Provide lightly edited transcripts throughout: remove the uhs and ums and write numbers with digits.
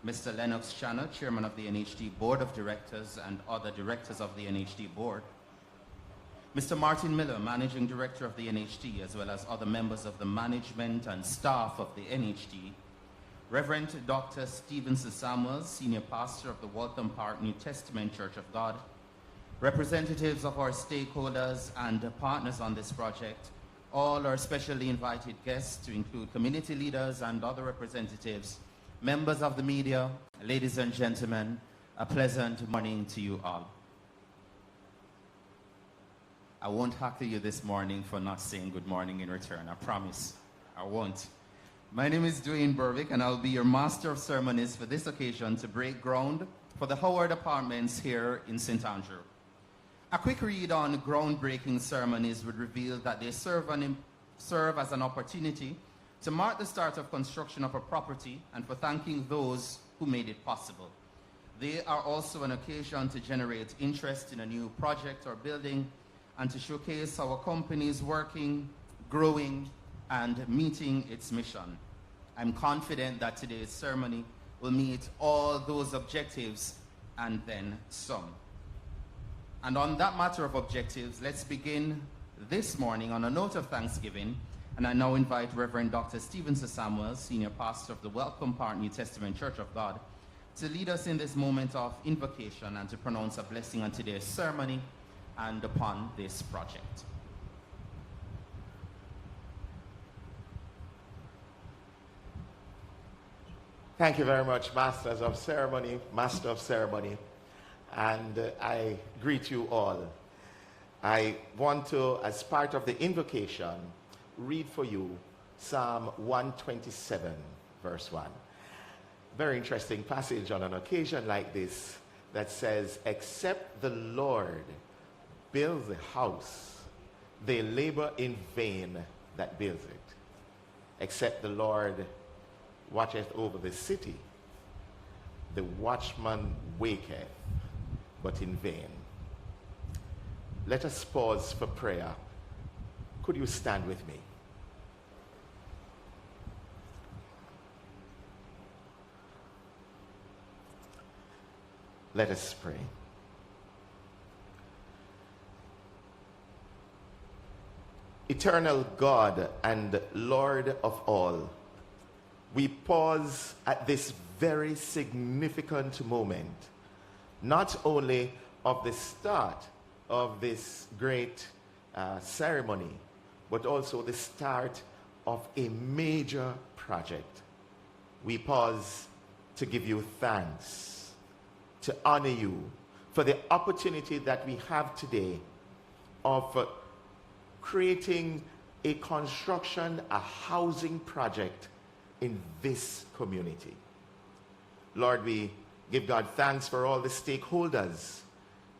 Mr. Lennox Channel, Chairman of the NHD Board of Directors and other directors of the NHD Board, Mr. Martin Miller, Managing Director of the NHD, as well as other members of the management and staff of the NHD, Reverend Dr. Stevenson Samuels, Senior Pastor of the Waltham Park New Testament Church of God, representatives of our stakeholders and partners on this project, all our specially invited guests to include community leaders and other representatives, members of the media, ladies and gentlemen, a pleasant morning to you all. I won't hackle you this morning for not saying good morning in return, I promise. I won't. My name is Dwayne Berwick, and I'll be your Master of Ceremonies for this occasion to break ground for the Howard Apartments here in St. Andrew. A quick read on groundbreaking ceremonies would reveal that they serve as an opportunity to mark the start of construction of a property and for thanking those who made it possible. They are also an occasion to generate interest in a new project or building and to showcase how a company is working, growing, and meeting its mission. I'm confident that today's ceremony will meet all those objectives and then some. And on that matter of objectives, let's begin this morning on a note of thanksgiving. And I now invite Reverend Dr. Stevenson Samuels, Senior Pastor of the Waltham Park New Testament Church of God, to lead us in this moment of invocation and to pronounce a blessing on today's ceremony and upon this project. Thank you very much, Master of Ceremony, and I greet you all. I want to, as part of the invocation, read for you Psalm 127, verse 1. Very interesting passage on an occasion like this that says, "Except the Lord builds a house, they labor in vain that builds it. Except the Lord watcheth over the city, the watchman waketh, but in vain." Let us pause for prayer. Could you stand with me? Let us pray. Eternal God and Lord of all, we pause at this very significant moment, not only of the start of this great ceremony, but also the start of a major project. We pause to give you thanks, to honor you for the opportunity that we have today of creating a construction, a housing project in this community. Lord, we give God thanks for all the stakeholders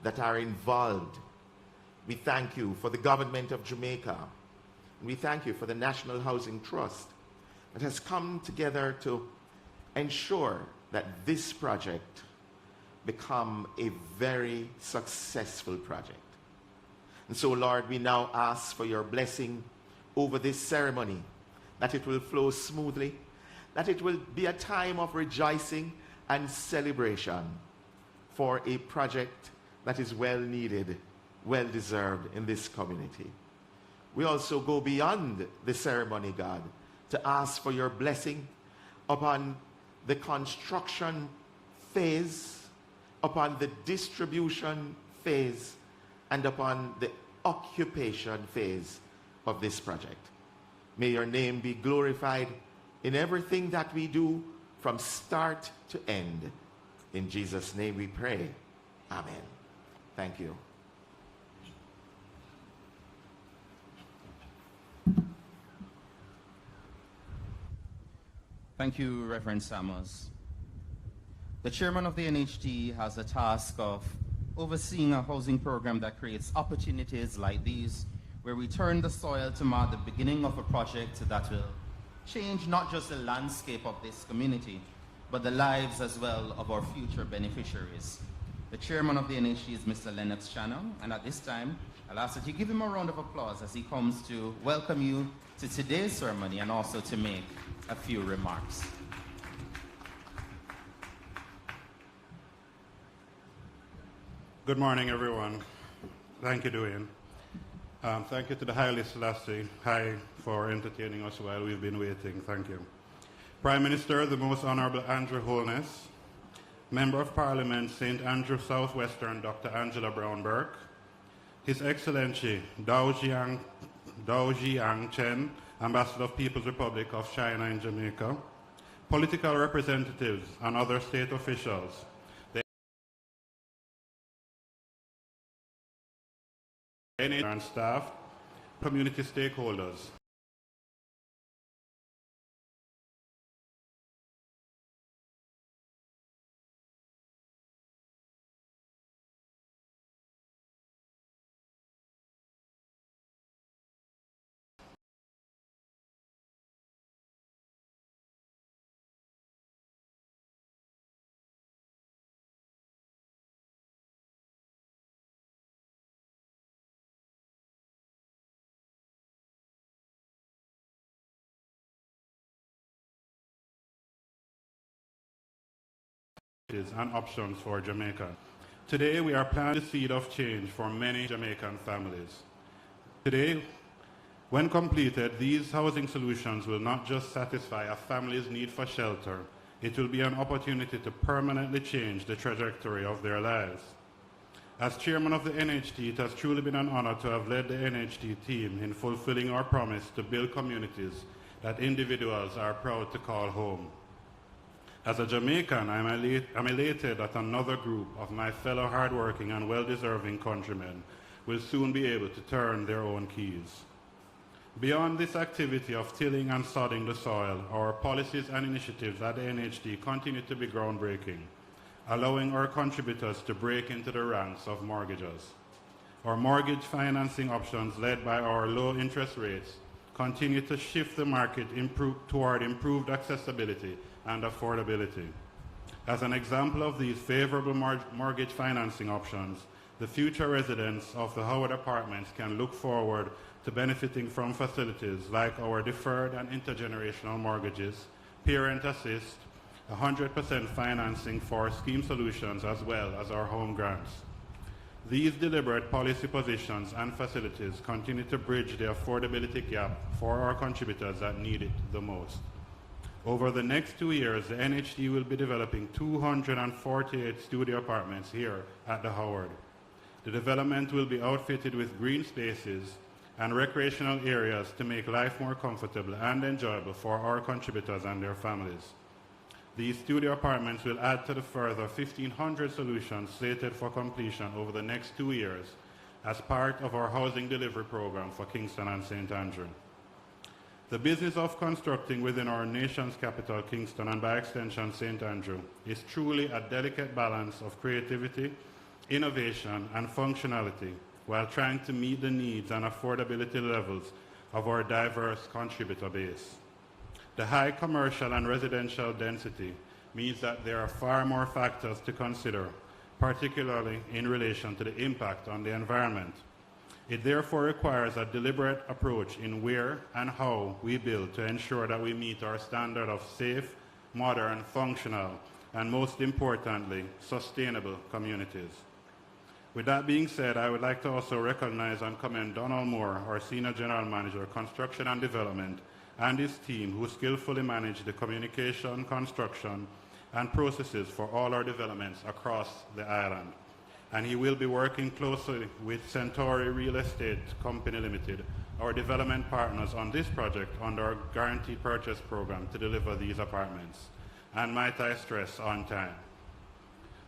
that are involved. We thank you for the government of Jamaica. We thank you for the National Housing Trust that has come together to ensure that this project become a very successful project. And so, Lord, we now ask for your blessing over this ceremony, that it will flow smoothly, that it will be a time of rejoicing and celebration for a project that is well needed, well deserved in this community. We also go beyond the ceremony, God, to ask for your blessing upon the construction phase, upon the distribution phase, and upon the occupation phase of this project. May your name be glorified in everything that we do from start to end. In Jesus' name we pray. Amen. Thank you. Thank you, Reverend Samuels. The chairman of the NHD has a task of overseeing a housing program that creates opportunities like these, where we turn the soil to mark the beginning of a project that will change not just the landscape of this community, but the lives as well of our future beneficiaries. The chairman of the NHD is Mr. Lennox Channel, and at this time, I'll ask that you give him a round of applause as he comes to welcome you to today's ceremony and also to make a few remarks. Good morning, everyone. Thank you, Dwayne. Thank you to the Haile Selassie High for entertaining us while we've been waiting. Thank you. Prime Minister, the Most Honorable Andrew Holness, Member of Parliament, St. Andrew Southwestern, Dr. Angela Brown-Burke, His Excellency Dao Jiang Chen, Ambassador of People's Republic of China in Jamaica, political representatives and other state officials, the NHS and staff, community stakeholders. And options for Jamaica. Today, we are planting the seed of change for many Jamaican families. Today, when completed, these housing solutions will not just satisfy a family's need for shelter, it will be an opportunity to permanently change the trajectory of their lives. As chairman of the NHT, it has truly been an honor to have led the NHT team in fulfilling our promise to build communities that individuals are proud to call home. As a Jamaican, I'm elated that another group of my fellow hardworking and well-deserving countrymen will soon be able to turn their own keys. Beyond this activity of tilling and sodding the soil, our policies and initiatives at the NHD continue to be groundbreaking, allowing our contributors to break into the ranks of mortgagors. Our mortgage financing options, led by our low interest rates, continue to shift the market toward improved accessibility and affordability. As an example of these favorable mortgage financing options, the future residents of the Howard Apartments can look forward to benefiting from facilities like our deferred and intergenerational mortgages, parent assist, 100% financing for scheme solutions, as well as our home grants. These deliberate policy positions and facilities continue to bridge the affordability gap for our contributors that need it the most. Over the next 2 years, the NHD will be developing 248 studio apartments here at the Howard. The development will be outfitted with green spaces and recreational areas to make life more comfortable and enjoyable for our contributors and their families. These studio apartments will add to the further 1,500 solutions slated for completion over the next 2 years as part of our housing delivery program for Kingston and St. Andrew. The business of constructing within our nation's capital, Kingston, and by extension, St. Andrew, is truly a delicate balance of creativity, innovation, and functionality, while trying to meet the needs and affordability levels of our diverse contributor base. The high commercial and residential density means that there are far more factors to consider, particularly in relation to the impact on the environment. It therefore requires a deliberate approach in where and how we build to ensure that we meet our standard of safe, modern, functional, and most importantly, sustainable communities. With that being said, I would like to also recognize and commend Donald Moore, our Senior General Manager, Construction and Development, and his team, who skillfully manage the communication, construction, and processes for all our developments across the island. And he will be working closely with Centauri Real Estate Company Limited, our development partners on this project under our Guaranteed Purchase Program to deliver these apartments, and might I stress, on time.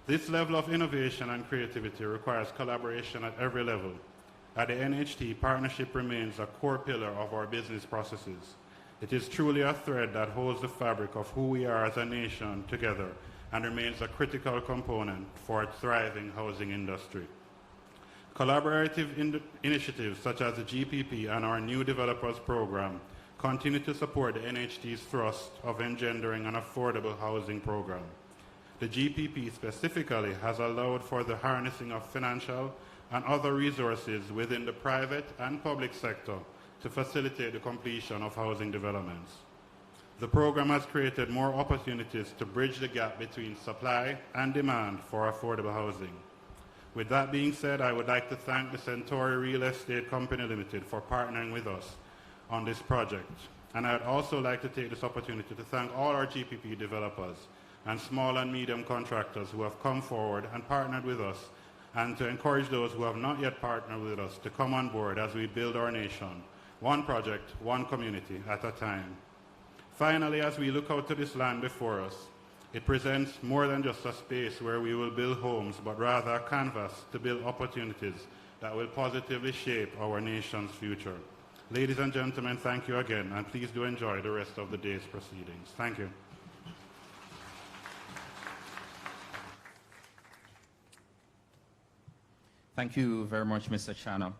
This level of innovation and creativity requires collaboration at every level. At the NHT, partnership remains a core pillar of our business processes. It is truly a thread that holds the fabric of who we are as a nation together and remains a critical component for a thriving housing industry. Collaborative initiatives such as the GPP and our new developers program continue to support the NHT's thrust of engendering an affordable housing program. The GPP specifically has allowed for the harnessing of financial and other resources within the private and public sector to facilitate the completion of housing developments. The program has created more opportunities to bridge the gap between supply and demand for affordable housing. With that being said, I would like to thank the Centauri Real Estate Company Limited for partnering with us on this project. And I would also like to take this opportunity to thank all our GPP developers and small and medium contractors who have come forward and partnered with us, and to encourage those who have not yet partnered with us to come on board as we build our nation, one project, one community at a time. Finally, as we look out to this land before us, it presents more than just a space where we will build homes, but rather a canvas to build opportunities that will positively shape our nation's future. Ladies and gentlemen, thank you again, and please do enjoy the rest of the day's proceedings. Thank you. Thank you very much, Mr. Channel.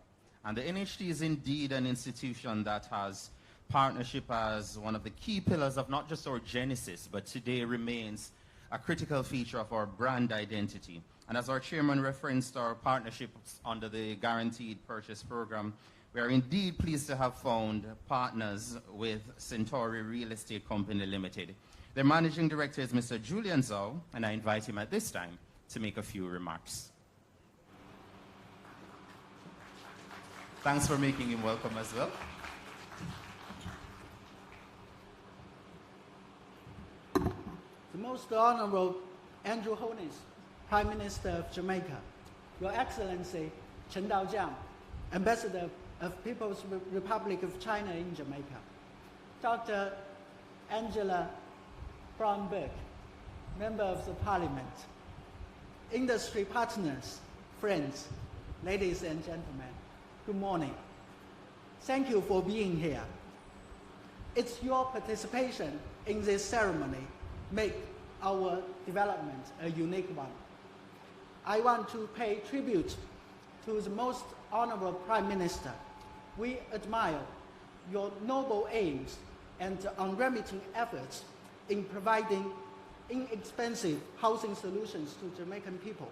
And the NHT is indeed an institution that has partnership as one of the key pillars of not just our genesis, but today remains a critical feature of our brand identity. And as our chairman referenced our partnerships under the Guaranteed Purchase Program, we are indeed pleased to have found partners with Centauri Real Estate Company Limited. Their managing director is Mr. Julian Zhou, and I invite him at this time to make a few remarks. Thanks for making him welcome as well. The Most Honorable Andrew Holness, Prime Minister of Jamaica, Your Excellency Chen Daojiang, Ambassador of People's Republic of China in Jamaica, Dr. Angela Brown-Burke, Member of the Parliament, industry partners, friends, ladies and gentlemen, good morning. Thank you for being here. It's your participation in this ceremony make our development a unique one. I want to pay tribute to the Most Honorable Prime Minister. We admire your noble aims and unremitting efforts in providing inexpensive housing solutions to Jamaican people.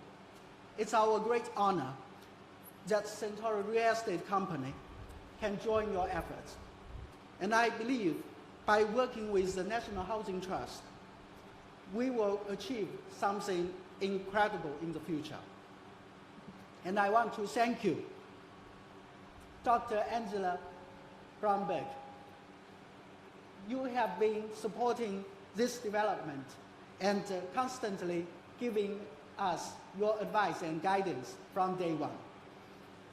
It's our great honor that Centauri Real Estate Company can join your efforts. And I believe by working with the National Housing Trust, we will achieve something incredible in the future. And I want to thank you, Dr. Angela Brown-Burke. You have been supporting this development and constantly giving us your advice and guidance from day one.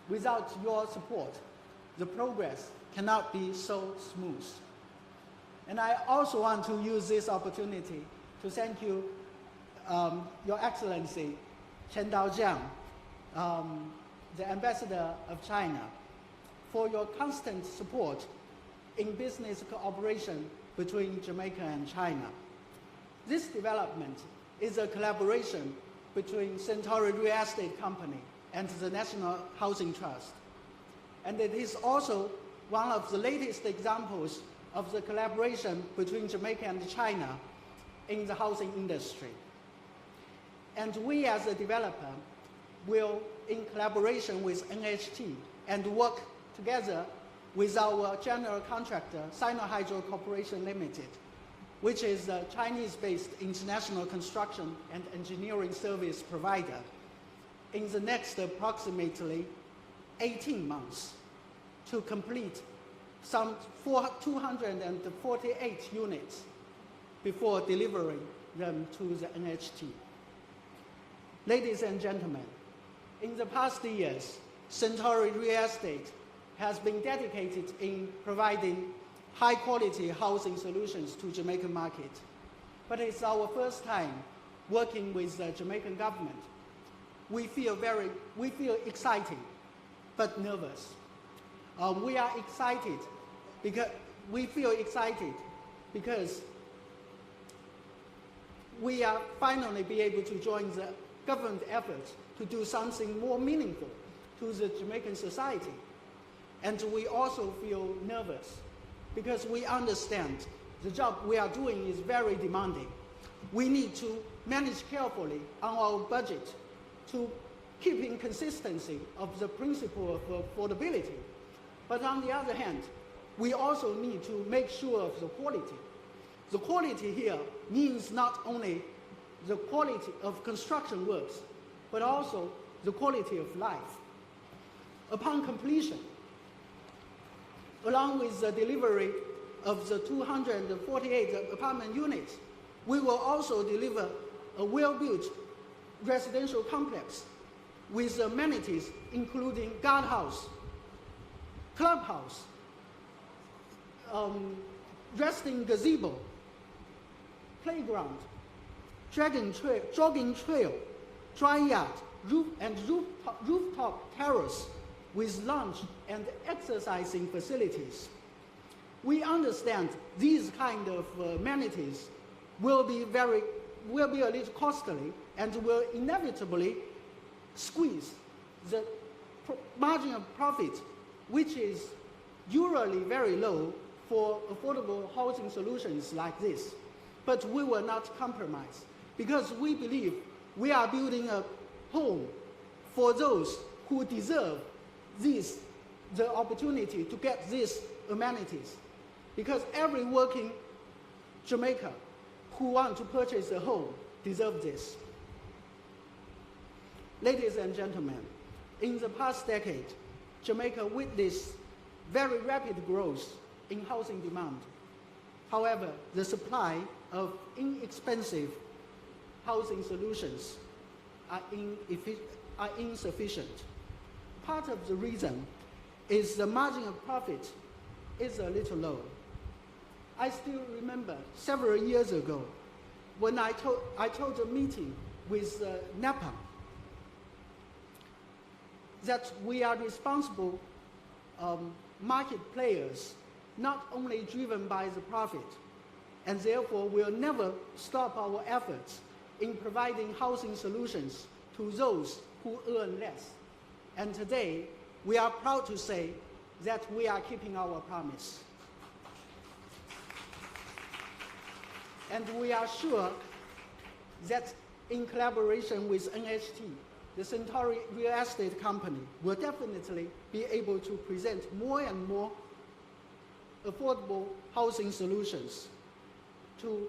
Without your support, the progress cannot be so smooth. And I also want to use this opportunity to thank you, Your Excellency Chen Daojiang, the Ambassador of China, for your constant support in business cooperation between Jamaica and China. This development is a collaboration between Centauri Real Estate Company and the National Housing Trust. And it is also one of the latest examples of the collaboration between Jamaica and China in the housing industry. And we as a developer will, in collaboration with NHT, and work together with our general contractor, Sino-Hydro Corporation Limited, which is a Chinese-based international construction and engineering service provider, in the next approximately 18 months to complete some 248 units before delivering them to the NHT. Ladies and gentlemen, in the past years, Centauri Real Estate has been dedicated in providing high-quality housing solutions to Jamaican market. But it's our first time working with the Jamaican government. We feel excited, but nervous. We are excited because we are finally be able to join the government efforts to do something more meaningful to the Jamaican society. And we also feel nervous because we understand the job we are doing is very demanding. We need to manage carefully on our budget to keep in consistency of the principle of affordability. But on the other hand, we also need to make sure of the quality. The quality here means not only the quality of construction works, but also the quality of life. Upon completion, along with the delivery of the 248 apartment units, we will also deliver a well-built residential complex with amenities including guardhouse, clubhouse, resting gazebo, playground, jogging trail, dry yard, rooftop terrace with lunch and exercising facilities. We understand these kind of amenities will be a little costly and will inevitably squeeze the margin of profit, which is usually very low for affordable housing solutions like this. But we will not compromise, because we believe we are building a home for those who deserve the opportunity to get these amenities. Because every working Jamaican who wants to purchase a home deserves this. Ladies and gentlemen, in the past decade, Jamaica witnessed very rapid growth in housing demand. However, the supply of inexpensive housing solutions are insufficient. Part of the reason is the margin of profit is a little low. I still remember several years ago when I told a meeting with NEPA that we are responsible market players, not only driven by the profit, and therefore will never stop our efforts in providing housing solutions to those who earn less. And today, we are proud to say that we are keeping our promise. And we are sure that in collaboration with NHT, the Centauri Real Estate Company will definitely be able to present more and more affordable housing solutions to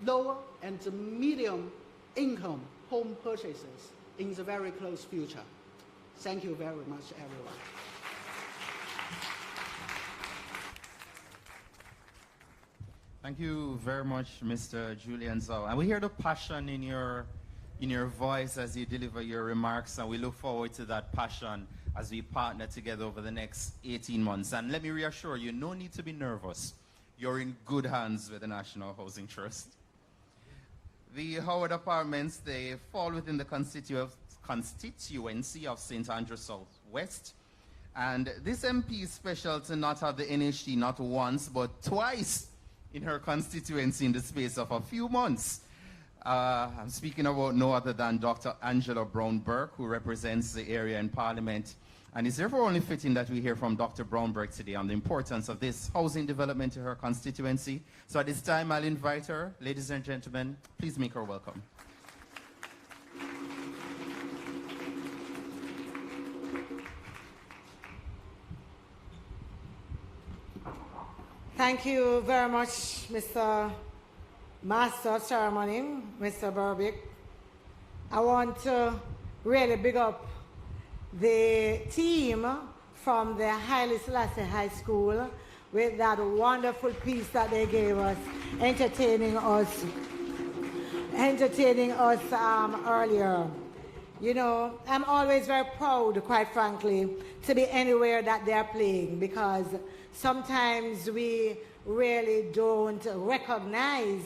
lower and medium income home purchases in the very close future. Thank you very much, everyone. Thank you very much, Mr. Julian Zhao. And we hear the passion in your voice as you deliver your remarks, and we look forward to that passion as we partner together over the next 18 months. And let me reassure you, no need to be nervous. You're in good hands with the National Housing Trust. The Howard Apartments, they fall within the constituency of St. Andrew Southwest. And this MP is special to not have the NHT not once, but twice in her constituency in the space of a few months. I'm speaking about no other than Dr. Angela Brown-Burke, who represents the area in Parliament. And it's therefore only fitting that we hear from Dr. Brown-Burke today on the importance of this housing development to her constituency. So at this time, I'll invite her. Ladies and gentlemen, please make her welcome. Thank you very much, Mr. Master of Ceremony, Mr. Berbick. I want to really big up the team from the Haile Selassie High School with that wonderful piece that they gave us, entertaining us earlier. You know, I'm always very proud, quite frankly, to be anywhere that they're playing, because sometimes we really don't recognize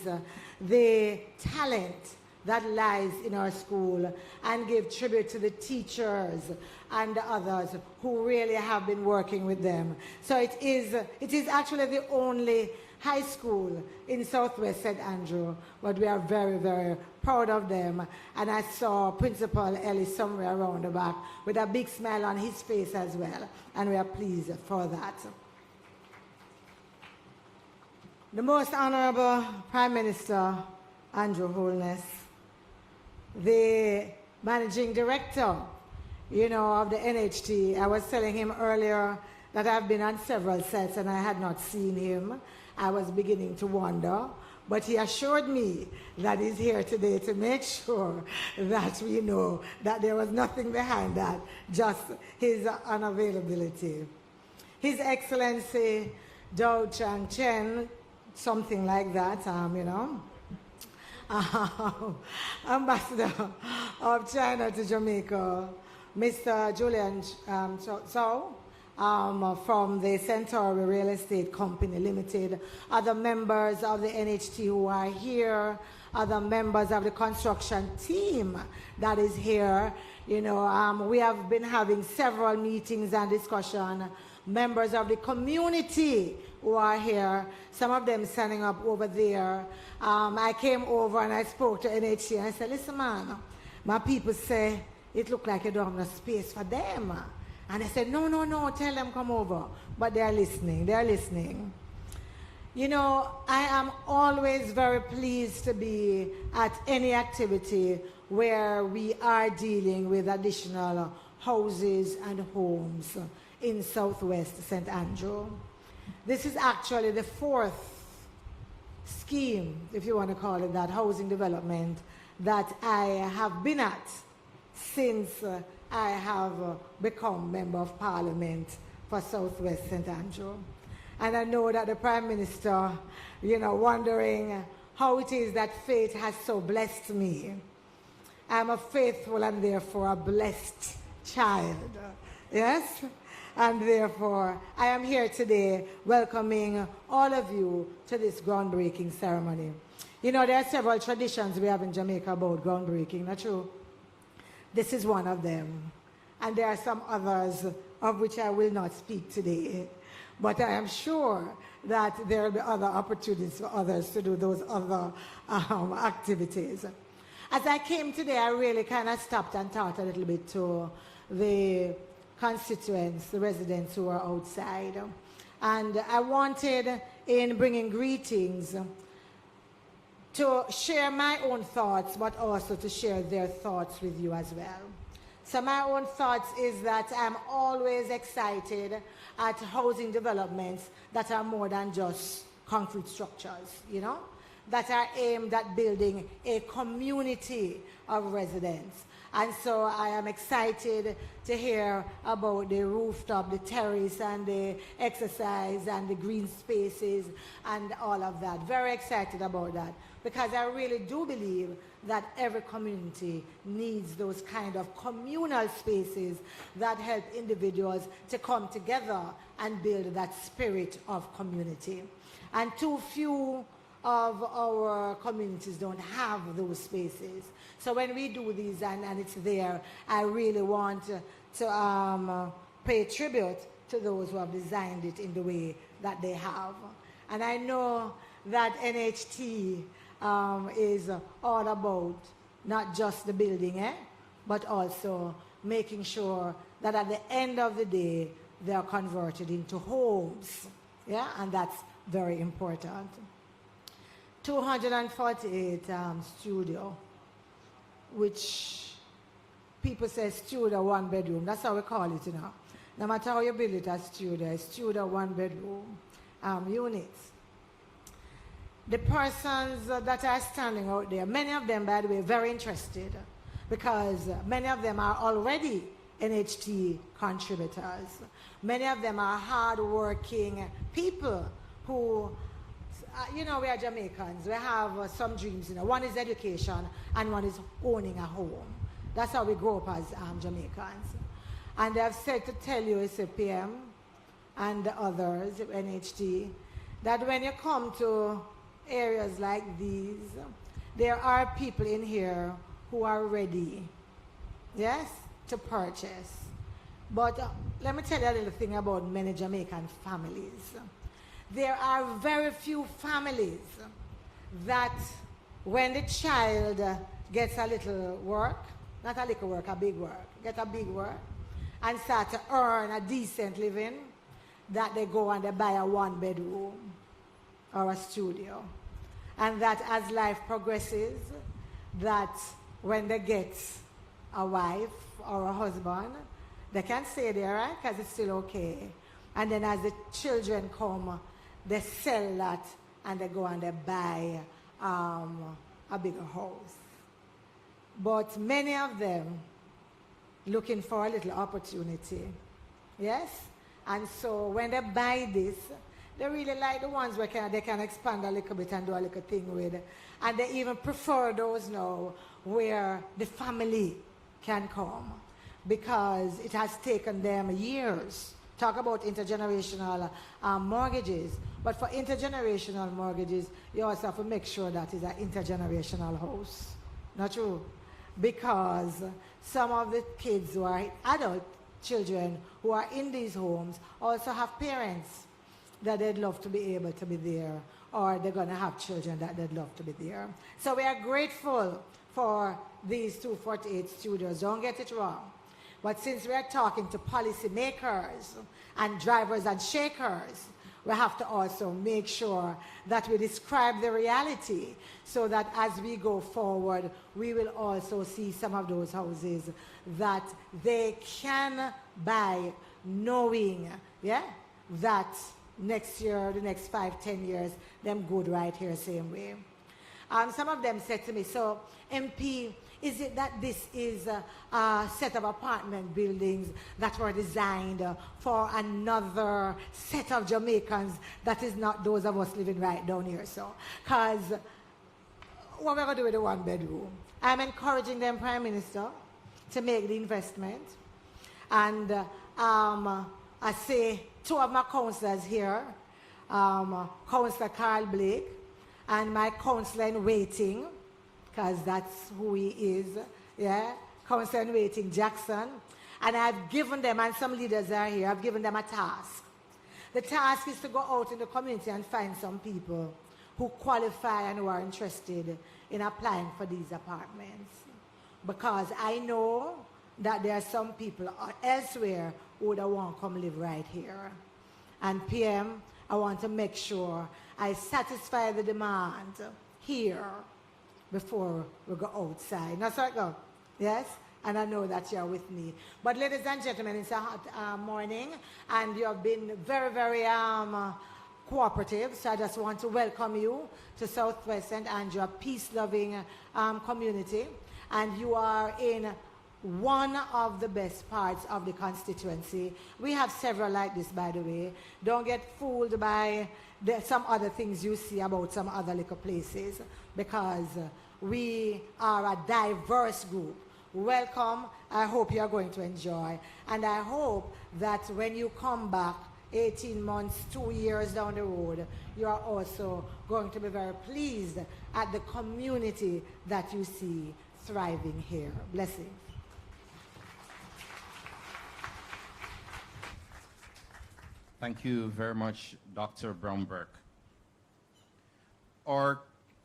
the talent that lies in our school and give tribute to the teachers and the others who really have been working with them. So it is actually the only high school in Southwest St. Andrew, but we are very, very proud of them. And I saw Principal Ellis somewhere around the back with a big smile on his face as well, and we are pleased for that. The Most Honorable Prime Minister Andrew Holness, the Managing Director, of the NHT. I was telling him earlier that I've been on several sets and I had not seen him. I was beginning to wonder But he assured me that he's here today to make sure that we know that there was nothing behind that, just his unavailability. His Excellency Dao Chang Chen, something like that, Ambassador of China to Jamaica, Mr. Julian Zhou, from the Centauri Real Estate Company Limited, other members of the NHT who are here, other members of the construction team that is here. We have been having several meetings and discussion. Members of the community who are here, some of them standing up over there. I came over and I spoke to NHT and I said, listen man, my people say it looked like you don't have no space for them. And I said, no, tell them come over. But they're listening. I am always very pleased to be at any activity where we are dealing with additional houses and homes in Southwest St. Andrew. This is actually the fourth scheme, if you want to call it that, housing development, that I have been at since I have become Member of Parliament for Southwest St. Andrew. And I know that the Prime Minister, wondering how it is that fate has so blessed me. I'm a faithful and therefore a blessed child. Yes? And therefore, I am here today welcoming all of you to this groundbreaking ceremony. There are several traditions we have in Jamaica about groundbreaking, not true? This is one of them. And there are some others of which I will not speak today. But I am sure that there will be other opportunities for others to do those other activities. As I came today, I really kind of stopped and thought a little bit to the constituents, the residents who are outside. And I wanted, in bringing greetings, to share my own thoughts, but also to share their thoughts with you as well. So my own thoughts is that I'm always excited at housing developments that are more than just concrete structures, that are aimed at building a community of residents. And so I am excited to hear about the rooftop, the terrace, and the exercise, and the green spaces, and all of that. Very excited about that, because I really do believe that every community needs those kind of communal spaces that help individuals to come together and build that spirit of community. And too few of our communities don't have those spaces. So when we do these and it's there, I really want to pay tribute to those who have designed it in the way that they have. And I know that NHT is all about not just the building, but also making sure that at the end of the day, they are converted into homes. Yeah, and that's very important. 248 studio, which people say studio, one bedroom. That's how we call it, No matter how you build it as studio, one bedroom units. The persons that are standing out there, many of them, by the way, very interested, because many of them are already NHT contributors. Many of them are hard-working people who, we are Jamaicans. We have some dreams. One is education, and one is owning a home. That's how we grow up as Jamaicans. And I've said to tell you, SAPM, and the others, NHT, that when you come to areas like these, there are people in here who are ready, yes, to purchase. But let me tell you a little thing about many Jamaican families. There are very few families that when the child gets a little work, not a little work, a big work, get a big work, and start to earn a decent living, that they go and they buy a one-bedroom or a studio. And that as life progresses, that when they get a wife or a husband, they can stay there, right? Because it's still okay. And then as the children come, they sell that and they go and they buy a bigger house. But many of them looking for a little opportunity. Yes? And so when they buy this, they really like the ones where they can expand a little bit and do a little thing with. And they even prefer those now where the family can come, because it has taken them years. Talk about intergenerational mortgages. But for intergenerational mortgages, you also have to make sure that it's an intergenerational house. Not true? Because some of the kids who are adult children who are in these homes also have parents that they'd love to be able to be there, or they're going to have children that they'd love to be there. So we are grateful for these 248 studios. Don't get it wrong. But since we are talking to policymakers and drivers and shakers, we have to also make sure that we describe the reality so that as we go forward, we will also see some of those houses that they can buy, knowing, that next year, the next 5-10 years, them good right here same way. Some of them said to me, so MP, is it that this is a set of apartment buildings that were designed for another set of Jamaicans that is not those of us living right down here? So, because what we're going to do with the one bedroom? I'm encouraging them, Prime Minister, to make the investment. And I say two of my councillors here, Councillor Carl Blake and my councillor in waiting, because that's who he is, Councillor in waiting Jackson. And I've given them, and some leaders are here, I've given them a task. The task is to go out in the community and find some people who qualify and who are interested in applying for these apartments. Because I know that there are some people elsewhere who would want to come live right here. And PM, I want to make sure I satisfy the demand here before we go outside. Now, so I go. Yes? And I know that you're with me. But ladies and gentlemen, it's a hot morning, and you have been very, very cooperative. So I just want to welcome you to Southwest St. Andrew, a peace-loving community. And you are in one of the best parts of the constituency. We have several like this, by the way. Don't get fooled by some other things you see about some other little places, because we are a diverse group. Welcome. I hope you are going to enjoy. And I hope that when you come back 18 months, 2 years down the road, you are also going to be very pleased at the community that you see thriving here. Blessings. Thank you very much, Dr. Brown-Burke. Our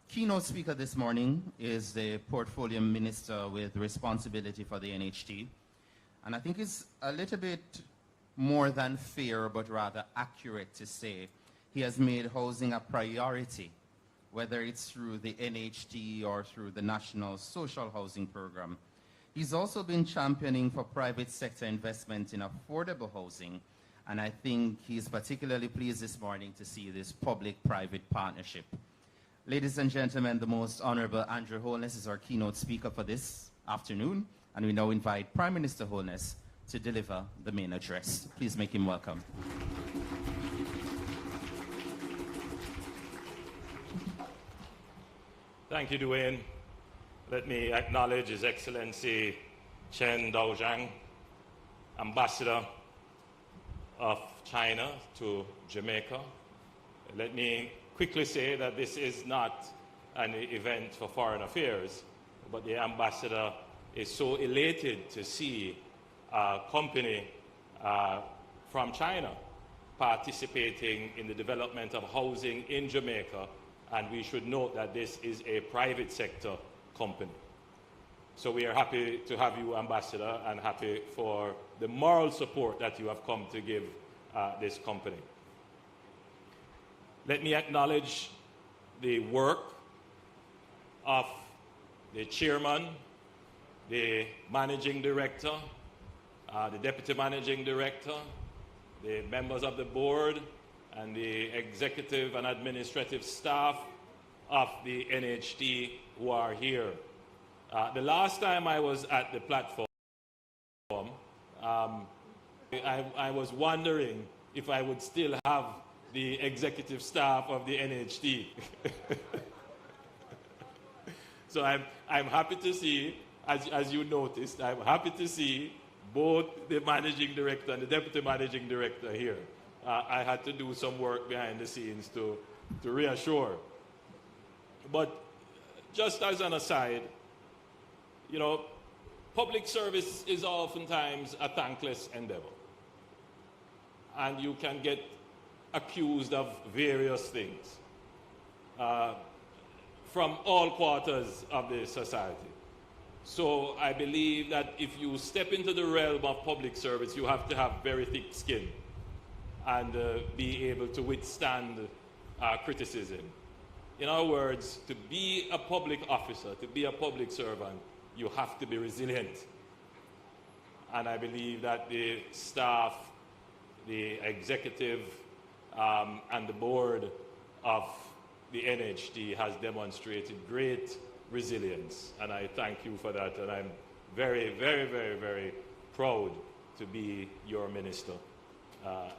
keynote speaker this morning is the Portfolio Minister with responsibility for the NHT. And I think it's a little bit more than fair, but rather accurate to say he has made housing a priority, whether it's through the NHT or through the National Social Housing Program. He's also been championing for private sector investment in affordable housing, and I think he's particularly pleased this morning to see this public-private partnership. Ladies and gentlemen, the Most Honorable Andrew Holness is our keynote speaker for this afternoon, and we now invite Prime Minister Holness to deliver the main address. Please make him welcome. Thank you, Dwayne. Let me acknowledge His Excellency Chen Daozhang, Ambassador of China to Jamaica. Let me quickly say that this is not an event for foreign affairs, but the ambassador is so elated to see a company from China participating in the development of housing in Jamaica, and we should note that this is a private sector company. So we are happy to have you, Ambassador, and happy for the moral support that you have come to give this company. Let me acknowledge the work of the chairman, the managing director, the deputy managing director, the members of the board, and the executive and administrative staff of the NHT who are here. The last time I was at the platform, I was wondering if I would still have the executive staff of the NHT. So I'm happy to see, as you noticed, I'm happy to see both the managing director and the deputy managing director here. I had to do some work behind the scenes to reassure. But just as an aside, you know, public service is oftentimes a thankless endeavor. And you can get accused of various things from all quarters of the society. So I believe that if you step into the realm of public service, you have to have very thick skin and be able to withstand criticism. In other words, to be a public officer, to be a public servant, you have to be resilient. And I believe that the staff, the executive, and the board of the NHT has demonstrated great resilience. And I thank you for that. And I'm very, very, very, very proud to be your minister.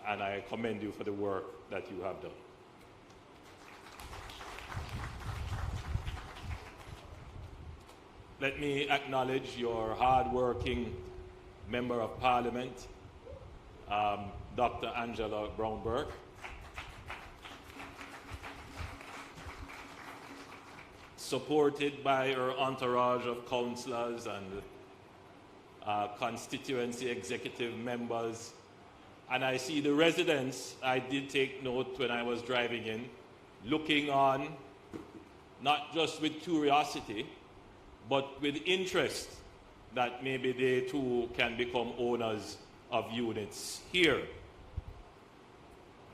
And I commend you for the work that you have done. Let me acknowledge your hard-working Member of Parliament, Dr. Angela Brown-Burke. Supported by her entourage of councillors and constituency executive members. And I see the residents, I did take note when I was driving in, looking on, not just with curiosity, but with interest that maybe they too can become owners of units here.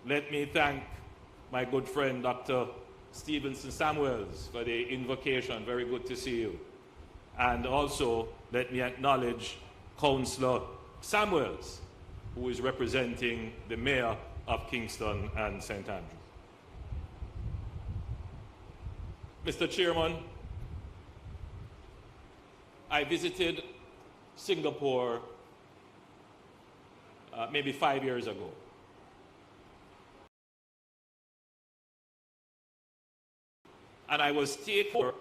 Let me thank my good friend, Dr. Stevenson Samuels, for the invocation. Very good to see you. And also, let me acknowledge Councillor Samuels, who is representing the Mayor of Kingston and St. Andrews. Mr. Chairman, I visited Singapore maybe 5 years ago. And I was taken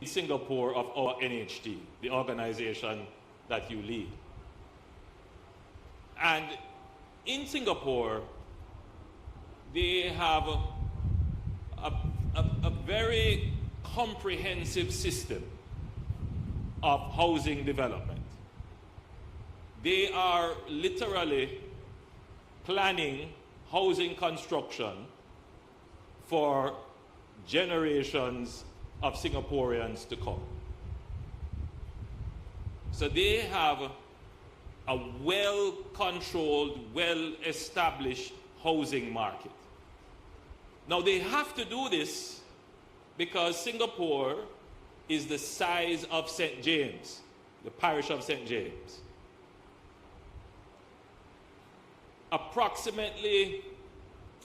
in Singapore of our NHT, the organization that you lead. And in Singapore, they have a very comprehensive system of housing development. They are literally planning housing construction for generations of Singaporeans to come. So they have a well-controlled, well-established housing market. Now they have to do this because Singapore is the size of St. James, the parish of St. James. Approximately,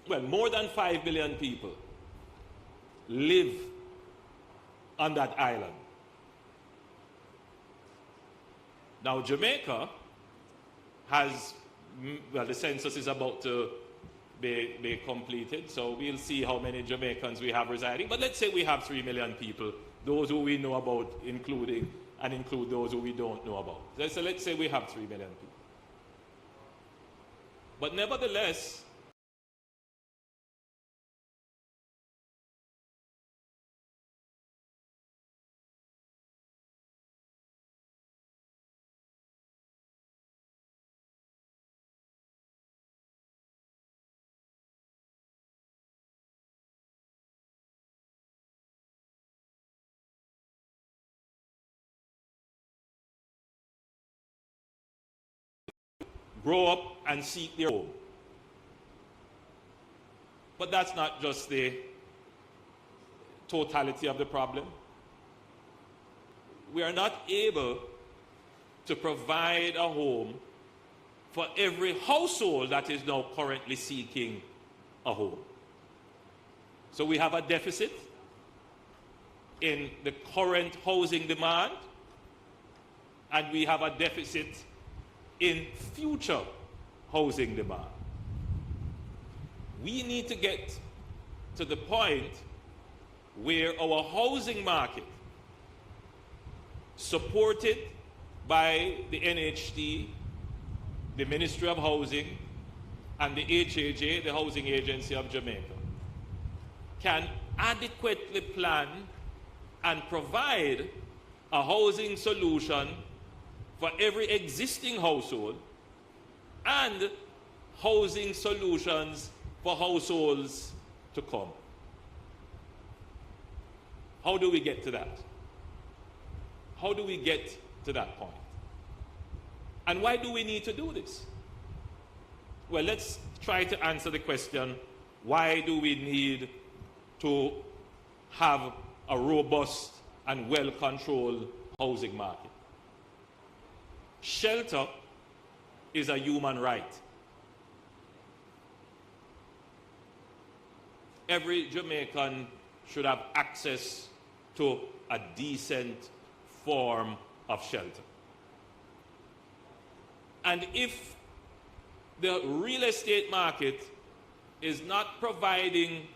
well, more than 5 million people live on that island. Now Jamaica has, well, the census is about to be completed, so we'll see how many Jamaicans we have residing. But let's say we have 3 million people, those who we know about include those who we don't know about. So let's say we have 3 million people. But nevertheless, grow up and seek their home. But that's not just the totality of the problem. We are not able to provide a home for every household that is now currently seeking a home. So we have a deficit in the current housing demand, and we have a deficit in future housing demand. We need to get to the point where our housing market, supported by the NHT, the Ministry of Housing, and the HAJ, the Housing Agency of Jamaica, can adequately plan and provide a housing solution for every existing household and housing solutions for households to come. How do we get to that? How do we get to that point? And why do we need to do this? Well, let's try to answer the question, why do we need to have a robust and well-controlled housing market? Shelter is a human right. Every Jamaican should have access to a decent form of shelter. And if the real estate market is not providing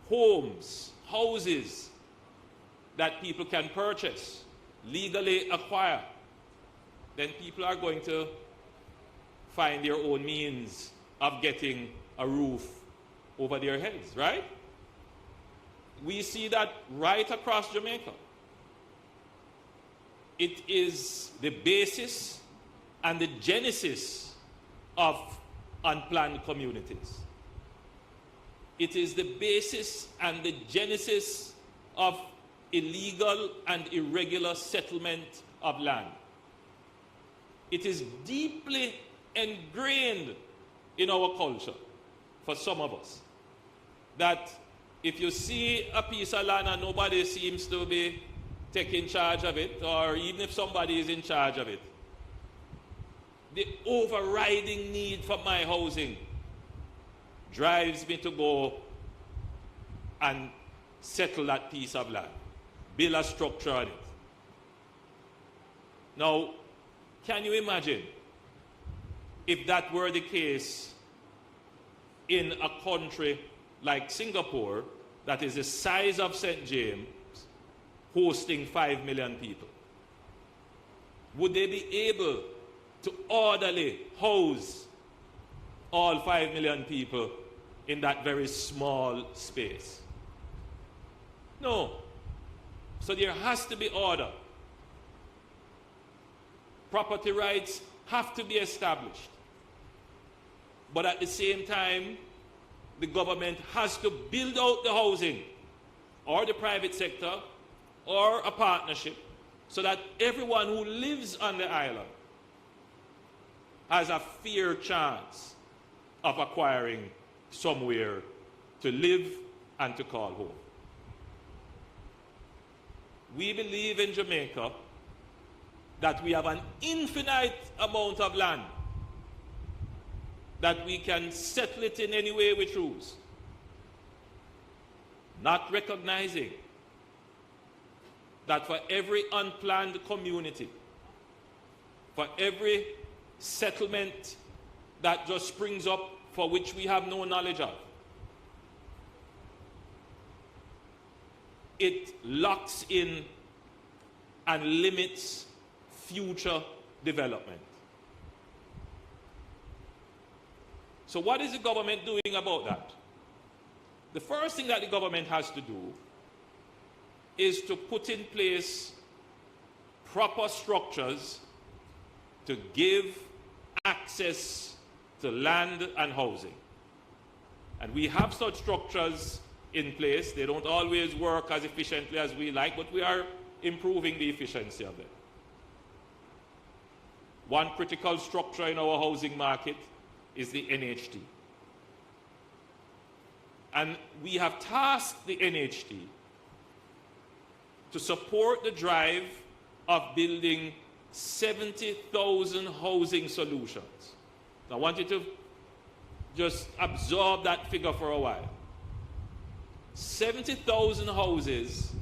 homes, houses that people can purchase, legally acquire, then people are going to find their own means of getting a roof over their heads, right? We see that right across Jamaica. It is the basis and the genesis of unplanned communities. It is the basis and the genesis of illegal and irregular settlement of land. It is deeply ingrained in our culture, for some of us, that if you see a piece of land and nobody seems to be taking charge of it, or even if somebody is in charge of it, the overriding need for my housing drives me to go and settle that piece of land, build a structure on it. Now, can you imagine if that were the case in a country like Singapore, that is the size of St. James, hosting 5 million people? Would they be able to orderly house all 5 million people in that very small space? No. So there has to be order. Property rights have to be established. But at the same time, the government has to build out the housing, or the private sector, or a partnership, so that everyone who lives on the island has a fair chance of acquiring somewhere to live and to call home. We believe in Jamaica that we have an infinite amount of land, that we can settle it in any way we choose, not recognizing that for every unplanned community, for every settlement that just springs up for which we have no knowledge of, it locks in and limits future development. So what is the government doing about that? The first thing that the government has to do is to put in place proper structures to give access to land and housing. And we have such structures in place. They don't always work as efficiently as we like, but we are improving the efficiency of them. One critical structure in our housing market is the NHT. And we have tasked the NHT to support the drive of building 70,000 housing solutions. Now, I want you to just absorb that figure for a while. 70,000 houses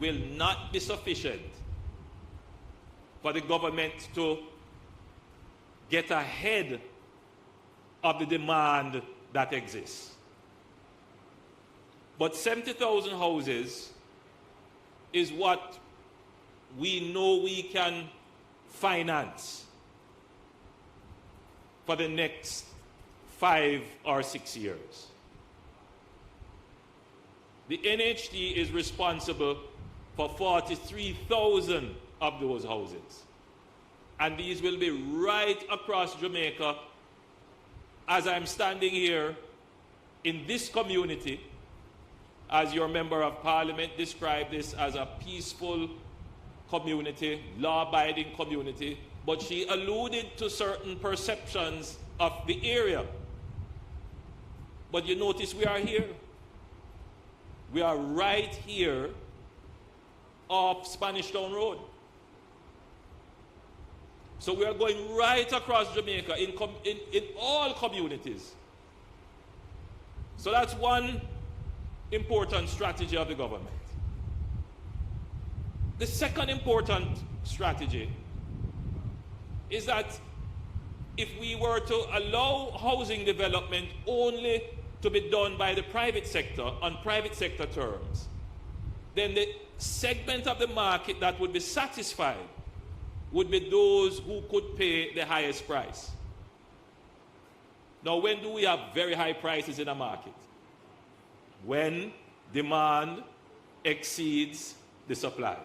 will not be sufficient for the government to get ahead of the demand that exists. But 70,000 houses is what we know we can finance for the next 5 or 6 years. The NHD is responsible for 43,000 of those houses. And these will be right across Jamaica. As I'm standing here in this community, as your member of parliament described this as a peaceful community, law-abiding community, but she alluded to certain perceptions of the area. But you notice we are here. We are right here off Spanish Town Road. So we are going right across Jamaica in all communities. So that's one important strategy of the government. The second important strategy is that if we were to allow housing development only to be done by the private sector on private sector terms, then the segment of the market that would be satisfied would be those who could pay the highest price. Now, when do we have very high prices in a market? When demand exceeds the supply.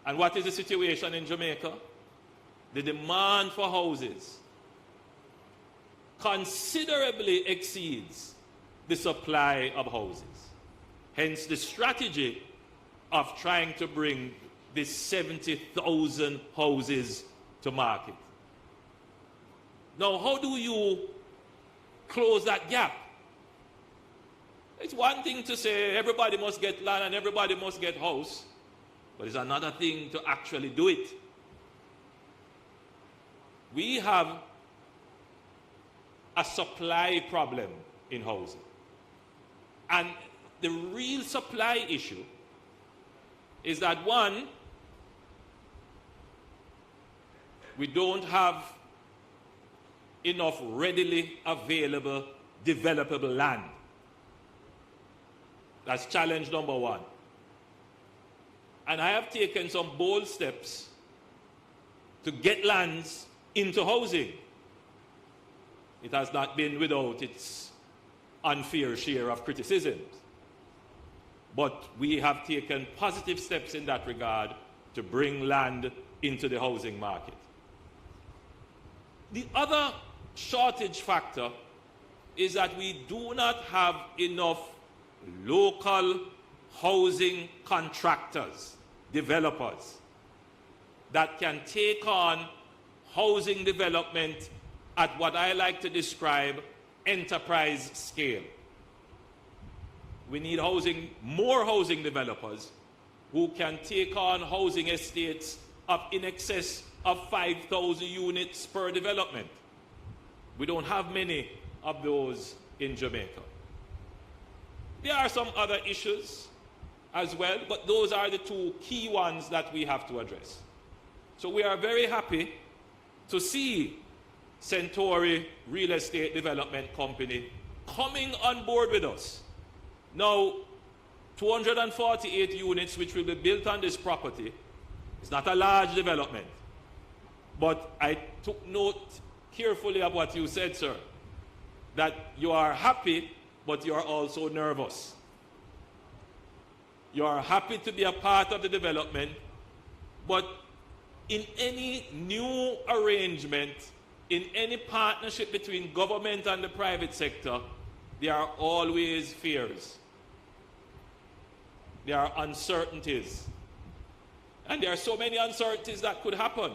And what is the situation in Jamaica? The demand for houses considerably exceeds the supply of houses. Hence the strategy of trying to bring these 70,000 houses to market. Now, how do you close that gap? It's one thing to say everybody must get land and everybody must get house, but it's another thing to actually do it. We have a supply problem in housing. And the real supply issue is that, one, we don't have enough readily available developable land. That's challenge number one. And I have taken some bold steps to get lands into housing. It has not been without its unfair share of criticisms. But we have taken positive steps in that regard to bring land into the housing market. The other shortage factor is that we do not have enough local housing contractors, developers, that can take on housing development at what I like to describe enterprise scale. We need more housing developers who can take on housing estates of in excess of 5,000 units per development. We don't have many of those in Jamaica. There are some other issues as well, but those are the two key ones that we have to address. So we are very happy to see Centauri Real Estate Development Company coming on board with us. Now, 248 units which will be built on this property is not a large development. But I took note carefully of what you said, sir, that you are happy, but you are also nervous. You are happy to be a part of the development, but in any new arrangement, in any partnership between government and the private sector, there are always fears. There are uncertainties. And there are so many uncertainties that could happen.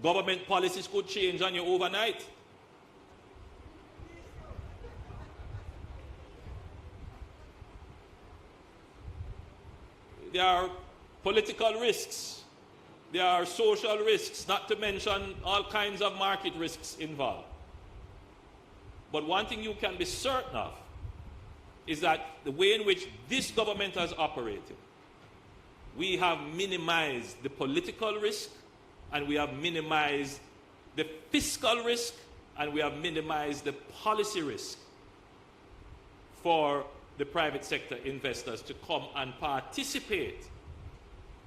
Government policies could change on you overnight. There are political risks. There are social risks, not to mention all kinds of market risks involved. But one thing you can be certain of is that the way in which this government has operated, we have minimized the political risk, and we have minimized the fiscal risk, and we have minimized the policy risk for the private sector investors to come and participate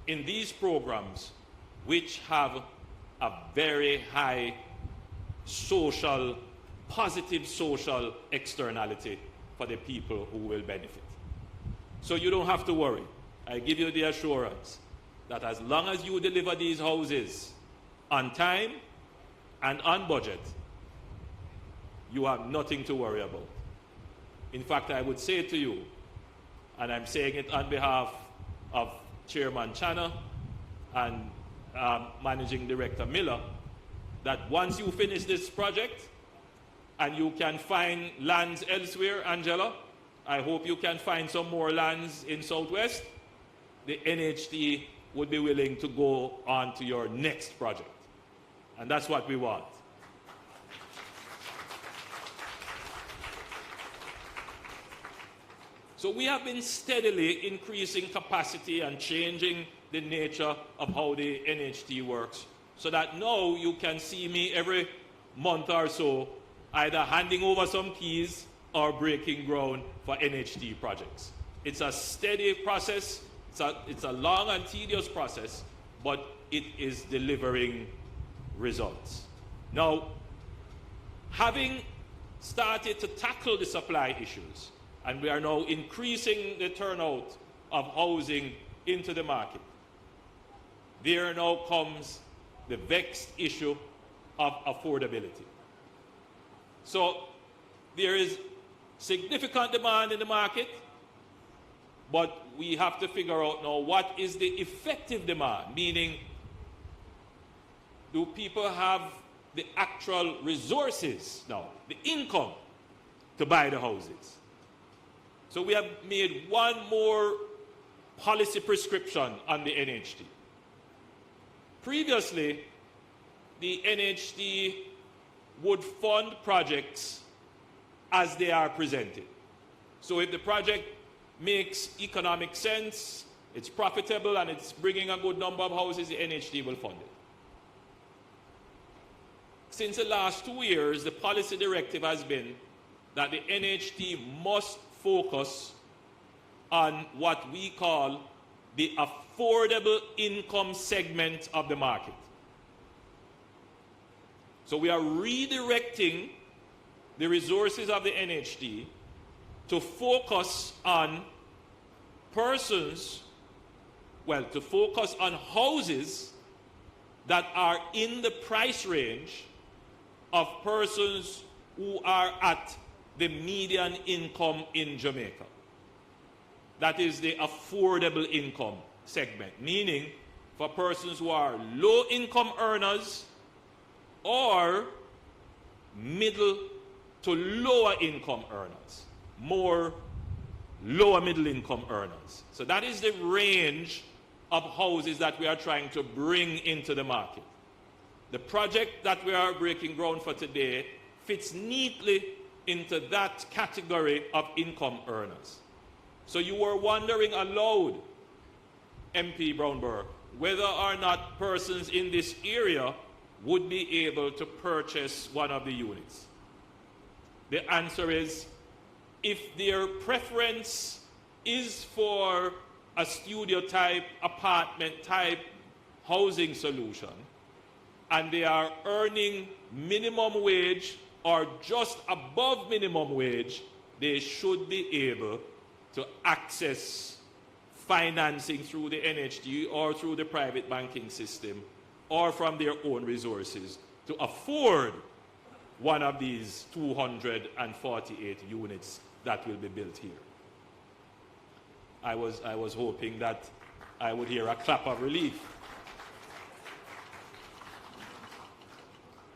in these programs, which have a very high social, positive social externality for the people who will benefit. So you don't have to worry. I give you the assurance that as long as you deliver these houses on time and on budget, you have nothing to worry about. In fact, I would say to you, and I'm saying it on behalf of Chairman Chana and Managing Director Miller, that once you finish this project and you can find lands elsewhere, Angela, I hope you can find some more lands in Southwest, the NHT would be willing to go on to your next project. And that's what we want. So we have been steadily increasing capacity and changing the nature of how the NHT works, so that now you can see me every month or so either handing over some keys or breaking ground for NHT projects. It's a steady process, it's a long and tedious process, but it is delivering results. Now, having started to tackle the supply issues, and we are now increasing the turnout of housing into the market, there now comes the vexed issue of affordability. So there is significant demand in the market, but we have to figure out now what is the effective demand, meaning do people have the actual resources now, the income to buy the houses? So we have made one more policy prescription on the NHT. Previously, the NHT would fund projects as they are presented. So if the project makes economic sense, it's profitable, and it's bringing a good number of houses, the NHT will fund it. Since the last 2 years, the policy directive has been that the NHT must focus on what we call the affordable income segment of the market. So we are redirecting the resources of the NHT to focus on persons, to focus on houses that are in the price range of persons who are at the median income in Jamaica. That is the affordable income segment, meaning for persons who are low income earners or middle to lower income earners, more lower middle income earners. So that is the range of houses that we are trying to bring into the market. The project that we are breaking ground for today fits neatly into that category of income earners. So you were wondering aloud, MP Brownberg, whether or not persons in this area would be able to purchase one of the units. The answer is, if their preference is for a studio type, apartment type housing solution, and they are earning minimum wage or just above minimum wage, they should be able to access financing through the NHT or through the private banking system or from their own resources to afford one of these 248 units that will be built here. I was hoping that I would hear a clap of relief.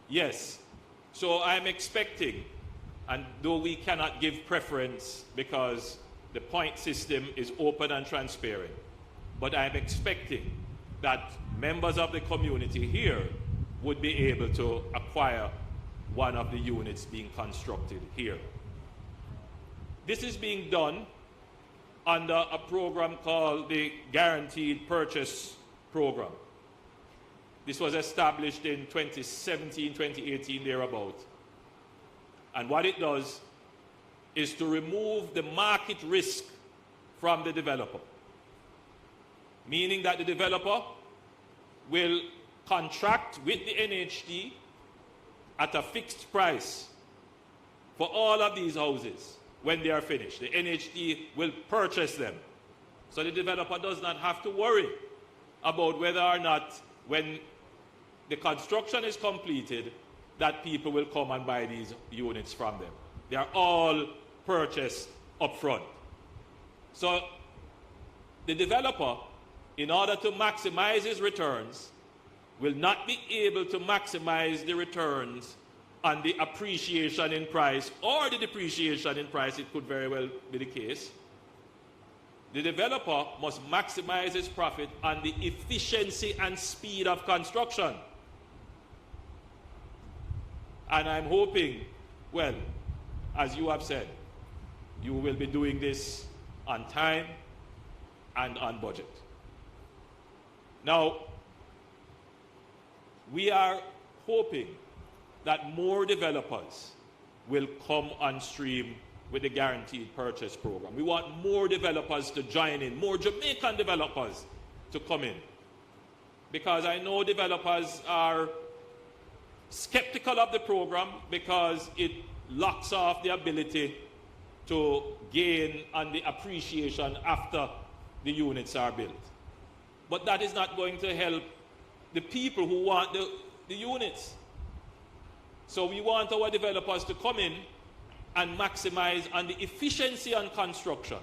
Yes, so I'm expecting, and though we cannot give preference because the point system is open and transparent, but I'm expecting that members of the community here would be able to acquire one of the units being constructed here. This is being done under a program called the Guaranteed Purchase Program. This was established in 2017, 2018, thereabout. And what it does is to remove the market risk from the developer, meaning that the developer will contract with the NHD at a fixed price for all of these houses when they are finished. The NHD will purchase them. So the developer does not have to worry about whether or not, when the construction is completed, that people will come and buy these units from them. They are all purchased up front. So the developer, in order to maximize his returns, will not be able to maximize the returns on the appreciation in price or the depreciation in price. It could very well be the case. The developer must maximize his profit on the efficiency and speed of construction. And I'm hoping, well, as you have said, you will be doing this on time and on budget. Now, we are hoping that more developers will come on stream with the Guaranteed Purchase Program. We want more developers to join in, more Jamaican developers to come in. Because I know developers are skeptical of the program because it locks off the ability to gain on the appreciation after the units are built. But that is not going to help the people who want the units. So we want our developers to come in and maximize on the efficiency on construction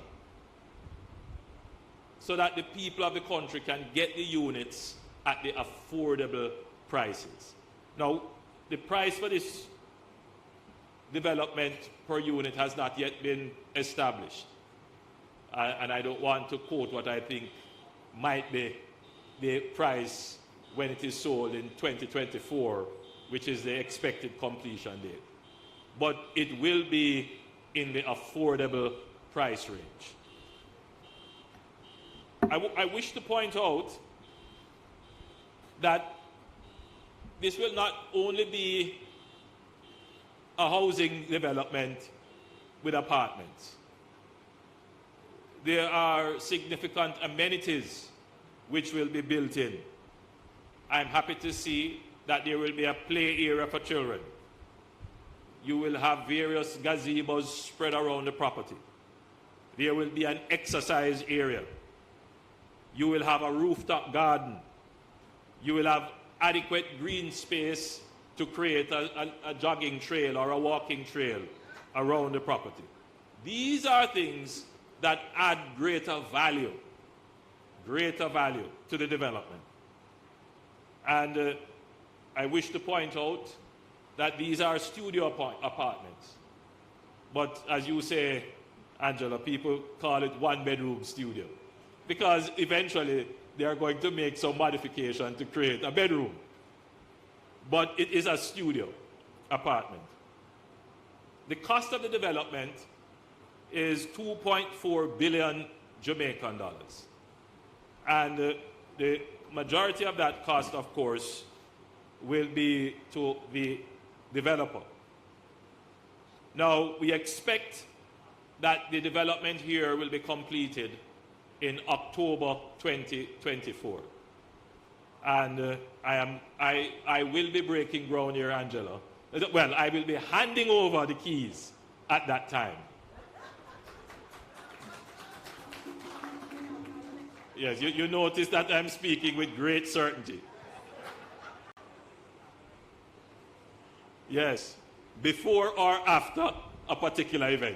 so that the people of the country can get the units at the affordable prices. Now, the price for this development per unit has not yet been established. And I don't want to quote what I think might be the price when it is sold in 2024, which is the expected completion date. But it will be in the affordable price range. I wish to point out that this will not only be a housing development with apartments. There are significant amenities which will be built in. I'm happy to see that there will be a play area for children. You will have various gazebos spread around the property. There will be an exercise area. You will have a rooftop garden. You will have adequate green space to create a jogging trail or a walking trail around the property. These are things that add greater value to the development. And I wish to point out that these are studio apartments. But as you say, Angela, people call it one-bedroom studio because eventually they are going to make some modification to create a bedroom. But it is a studio apartment. The cost of the development is 2.4 billion Jamaican dollars. And the majority of that cost, of course, will be to the developer. Now, we expect that the development here will be completed in October 2024. And I will be breaking ground here, Angela. Well, I will be handing over the keys at that time. Yes, you notice that I'm speaking with great certainty. Yes, before or after a particular event.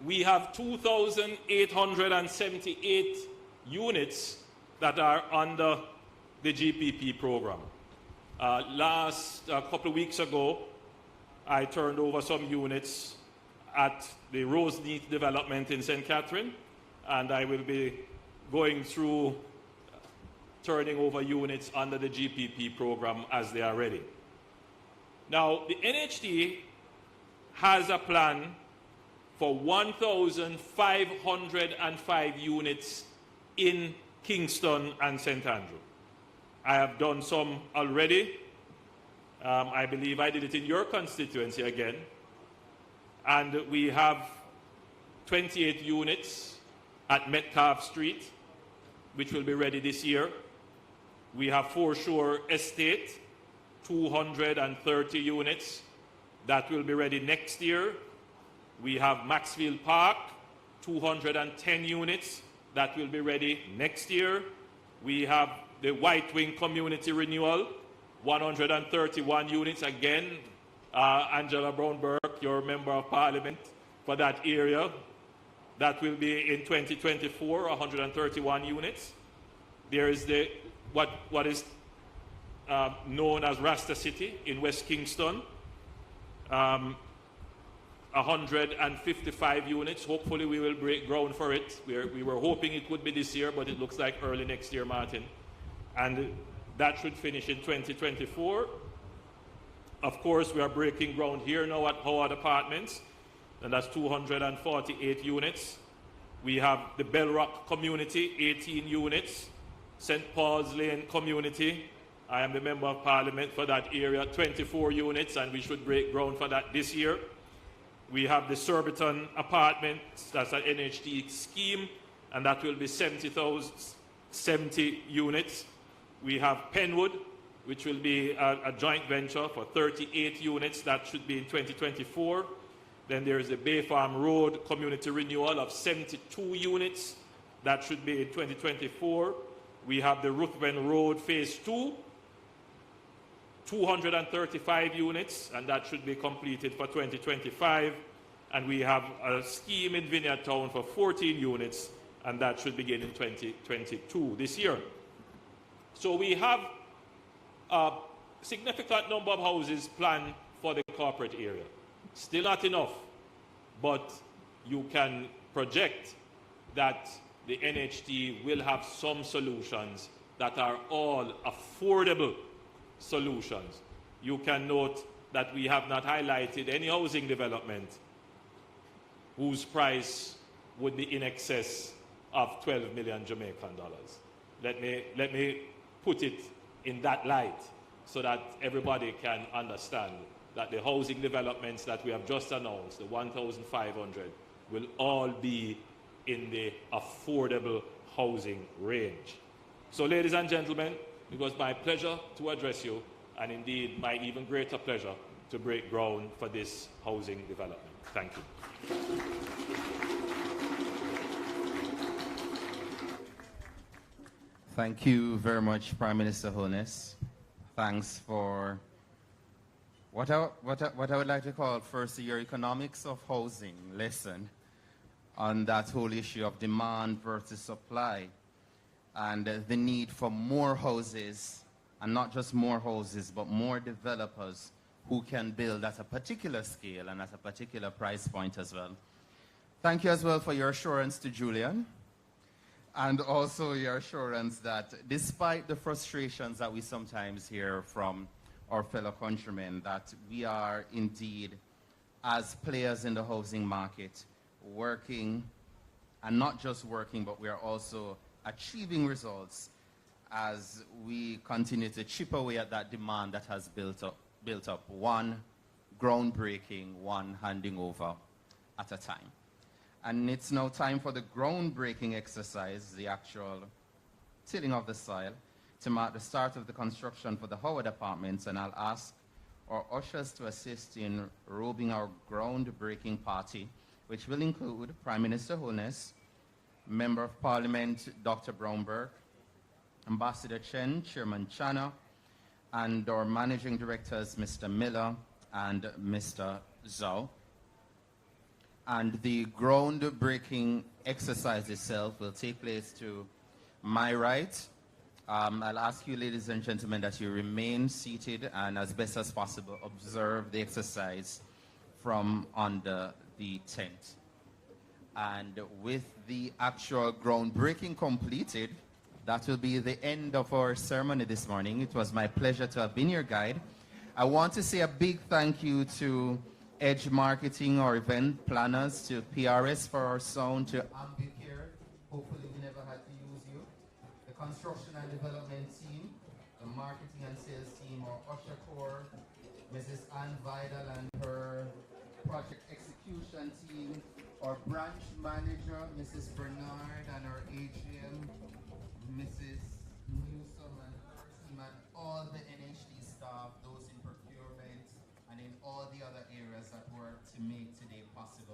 We have 2,878 units that are under the GPP program. Last couple of weeks ago, I turned over some units at the Roseneath development in St. Catherine, and I will be going through turning over units under the GPP program as they are ready. Now, the NHT has a plan for 1,505 units in Kingston and St. Andrew. I have done some already. I believe I did it in your constituency again. And we have 28 units at Metcalf Street, which will be ready this year. We have Foreshore Estate, 230 units that will be ready next year. We have Maxfield Park, 210 units that will be ready next year. We have the White Wing Community Renewal, 131 units again. Angela Brown-Burke, your Member of Parliament for that area. That will be in 2024, 131 units. There is the what is known as Rasta City in West Kingston, 155 units. Hopefully we will break ground for it. We were hoping it would be this year, but it looks like early next year, Martin. And that should finish in 2024. Of course, we are breaking ground here now at Howard Apartments, and that's 248 units. We have the Bell Rock Community, 18 units. St. Paul's Lane Community, I am the Member of Parliament for that area, 24 units, and we should break ground for that this year. We have the Surbiton Apartments, that's an NHT scheme, and that will be 70 units. We have Penwood, which will be a joint venture for 38 units. That should be in 2024. Then there is the Bay Farm Road Community Renewal of 72 units. That should be in 2024. We have the Ruthven Road Phase 2, 235 units, and that should be completed for 2025. And we have a scheme in Vineyard Town for 14 units, and that should begin in 2022, this year. So we have a significant number of houses planned for the corporate area. Still not enough, but you can project that the NHT will have some solutions that are all affordable solutions. You can note that we have not highlighted any housing development whose price would be in excess of 12 million Jamaican dollars. Let me put it in that light so that everybody can understand that the housing developments that we have just announced, the 1,500, will all be in the affordable housing range. So ladies and gentlemen, it was my pleasure to address you, and indeed my even greater pleasure to break ground for this housing development. Thank you. Thank you very much, Prime Minister Holness. Thanks for what I would like to call first your economics of housing lesson on that whole issue of demand versus supply and the need for more houses, and not just more houses, but more developers who can build at a particular scale and at a particular price point as well. Thank you as well for your assurance to Julian, and also your assurance that despite the frustrations that we sometimes hear from our fellow countrymen, that we are indeed, as players in the housing market, working, and not just working, but we are also achieving results as we continue to chip away at that demand that has built up, one groundbreaking, one handing over at a time. And it's now time for the groundbreaking exercise, the actual tilling of the soil, to mark the start of the construction for the Howard Apartments, and I'll ask our ushers to assist in robing our groundbreaking party, which will include Prime Minister Holness, Member of Parliament Dr. Brownberg, Ambassador Chen, Chairman Chana, and our Managing Directors Mr. Miller and Mr. Zhao. And the groundbreaking exercise itself will take place to my right. I'll ask you, ladies and gentlemen, that you remain seated and as best as possible observe the exercise from under the tent. And with the actual groundbreaking completed, That will be the end of our ceremony this morning. It was my pleasure to have been your guide. I want to say a big thank you to Edge Marketing, our event planners, to PRS for our sound, to Ambicare. Hopefully we never had to use you. The construction and development team, the marketing and sales team, our Usher Corps, Mrs. Ann Vidal and her project execution team, our branch manager, Mrs. Bernard, and our AGM, Mrs. Newsom and her team, and all the NHD staff, those in procurement, and in all the other areas that work to make today possible.